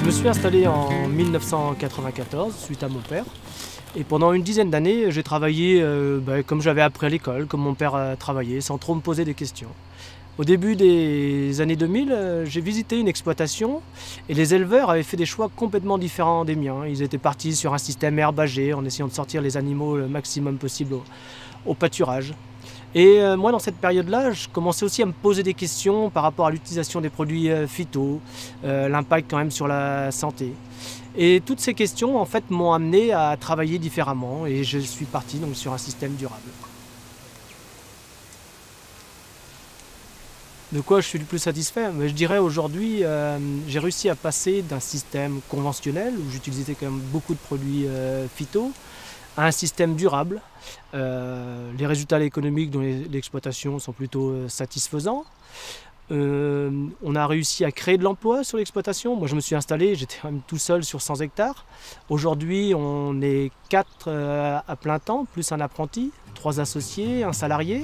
Je me suis installé en 1994 suite à mon père. Et pendant une dizaine d'années, j'ai travaillé comme j'avais appris à l'école, comme mon père travaillait, sans trop me poser des questions. Au début des années 2000, j'ai visité une exploitation et les éleveurs avaient fait des choix complètement différents des miens. Ils étaient partis sur un système herbagé en essayant de sortir les animaux le maximum possible au pâturage. Et moi, dans cette période-là, je commençais aussi à me poser des questions par rapport à l'utilisation des produits phyto, l'impact quand même sur la santé. Et toutes ces questions, en fait, m'ont amené à travailler différemment et je suis parti donc sur un système durable. De quoi je suis le plus satisfait? Mais je dirais aujourd'hui, j'ai réussi à passer d'un système conventionnel où j'utilisais quand même beaucoup de produits phyto à un système durable. Les résultats économiques dans l'exploitation sont plutôt satisfaisants. On a réussi à créer de l'emploi sur l'exploitation. Moi je me suis installé, j'étais quand même tout seul sur 100 hectares. Aujourd'hui on est 4 à plein temps, plus un apprenti, 3 associés, un salarié.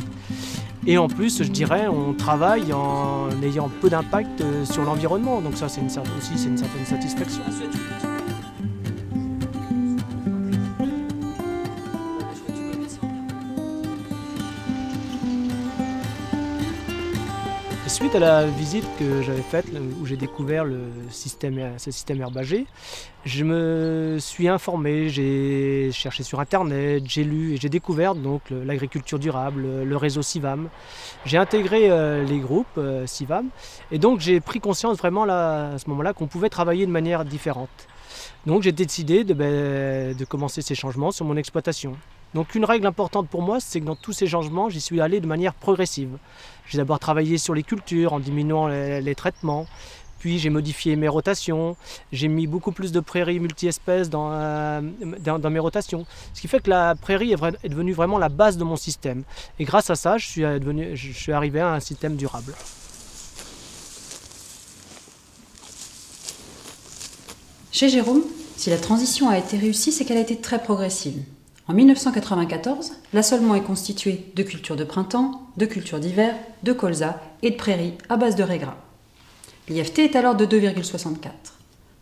Et en plus je dirais on travaille en ayant peu d'impact sur l'environnement. Donc ça c'est une certaine satisfaction. Suite à la visite que j'avais faite, où j'ai découvert ce système herbagé, je me suis informé, j'ai cherché sur internet, j'ai lu et j'ai découvert donc l'agriculture durable, le réseau CIVAM. J'ai intégré les groupes CIVAM et donc j'ai pris conscience vraiment à ce moment-là qu'on pouvait travailler de manière différente. Donc j'ai décidé de commencer ces changements sur mon exploitation. Donc une règle importante pour moi, c'est que dans tous ces changements, j'y suis allé de manière progressive. J'ai d'abord travaillé sur les cultures en diminuant les traitements, puis j'ai modifié mes rotations, j'ai mis beaucoup plus de prairies multi-espèces dans mes rotations. Ce qui fait que la prairie est devenue vraiment la base de mon système. Et grâce à ça, je suis arrivé à un système durable. Chez Jérôme, si la transition a été réussie, c'est qu'elle a été très progressive. En 1994, l'assolement est constitué de cultures de printemps, de cultures d'hiver, de colza et de prairies à base de raies-gras. L'IFT est alors de 2,64.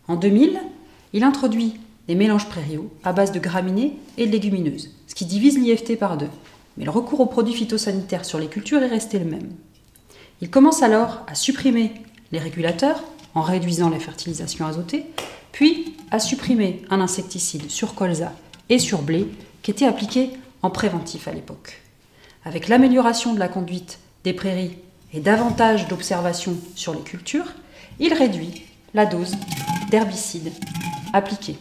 En 2000, il introduit des mélanges prairiaux à base de graminées et de légumineuses, ce qui divise l'IFT par 2. Mais le recours aux produits phytosanitaires sur les cultures est resté le même. Il commence alors à supprimer les régulateurs en réduisant la fertilisation azotée, puis à supprimer un insecticide sur colza et sur blé qui était appliqué en préventif à l'époque. Avec l'amélioration de la conduite des prairies et davantage d'observations sur les cultures, il réduit la dose d'herbicides appliqués.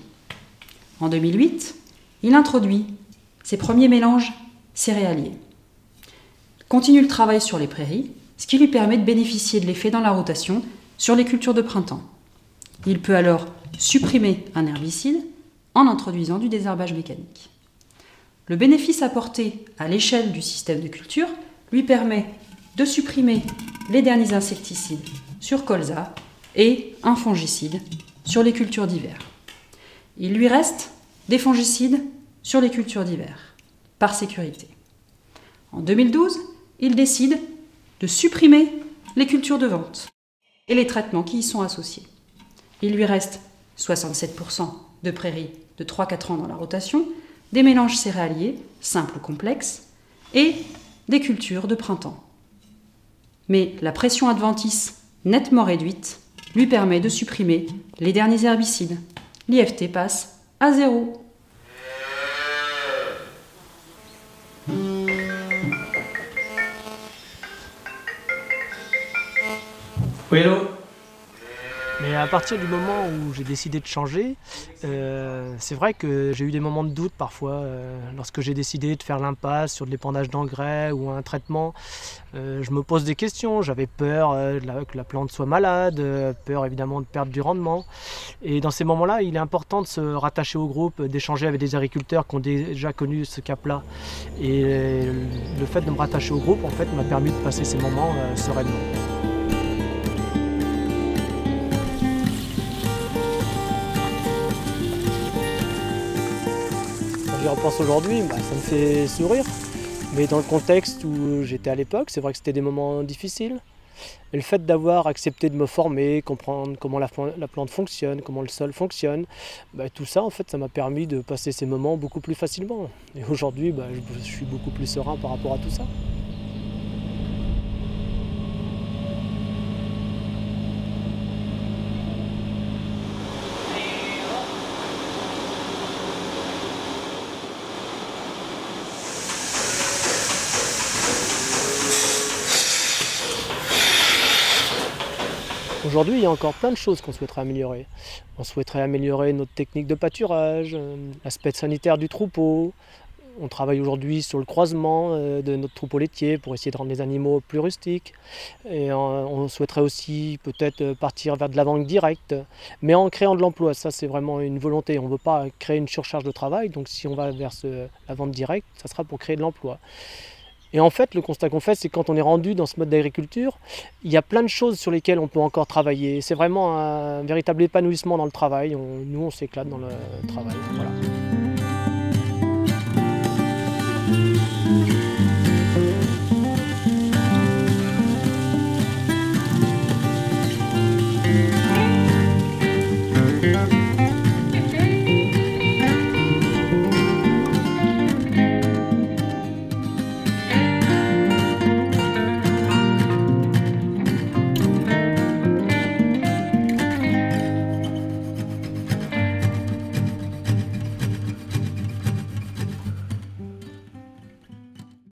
En 2008, il introduit ses premiers mélanges céréaliers. Il continue le travail sur les prairies, ce qui lui permet de bénéficier de l'effet dans la rotation sur les cultures de printemps. Il peut alors supprimer un herbicide en introduisant du désherbage mécanique. Le bénéfice apporté à l'échelle du système de culture lui permet de supprimer les derniers insecticides sur colza et un fongicide sur les cultures d'hiver. Il lui reste des fongicides sur les cultures d'hiver, par sécurité. En 2012, il décide de supprimer les cultures de vente et les traitements qui y sont associés. Il lui reste 67% de prairies de 3-4 ans dans la rotation, des mélanges céréaliers, simples ou complexes, et des cultures de printemps. Mais la pression adventice nettement réduite lui permet de supprimer les derniers herbicides. L'IFT passe à 0. Oui, hello. Mais à partir du moment où j'ai décidé de changer, c'est vrai que j'ai eu des moments de doute parfois. Lorsque j'ai décidé de faire l'impasse sur de l'épandage d'engrais ou un traitement, je me pose des questions. J'avais peur que la plante soit malade, peur évidemment de perdre du rendement. Et dans ces moments-là, il est important de se rattacher au groupe, d'échanger avec des agriculteurs qui ont déjà connu ce cap-là. Et le fait de me rattacher au groupe, en fait, m'a permis de passer ces moments sereinement. J'y repense aujourd'hui, ça me fait sourire. Mais dans le contexte où j'étais à l'époque, c'est vrai que c'était des moments difficiles. Et le fait d'avoir accepté de me former, comprendre comment la plante fonctionne, comment le sol fonctionne, tout ça en fait ça m'a permis de passer ces moments beaucoup plus facilement. Et aujourd'hui je suis beaucoup plus serein par rapport à tout ça. Aujourd'hui, il y a encore plein de choses qu'on souhaiterait améliorer. On souhaiterait améliorer notre technique de pâturage, l'aspect sanitaire du troupeau. On travaille aujourd'hui sur le croisement de notre troupeau laitier pour essayer de rendre les animaux plus rustiques. Et on souhaiterait aussi peut-être partir vers de la vente directe, mais en créant de l'emploi. Ça, c'est vraiment une volonté. On ne veut pas créer une surcharge de travail, donc si on va vers la vente directe, ça sera pour créer de l'emploi. Et en fait, le constat qu'on fait, c'est que quand on est rendu dans ce mode d'agriculture, il y a plein de choses sur lesquelles on peut encore travailler. C'est vraiment un véritable épanouissement dans le travail. Nous, on s'éclate dans le travail. Voilà.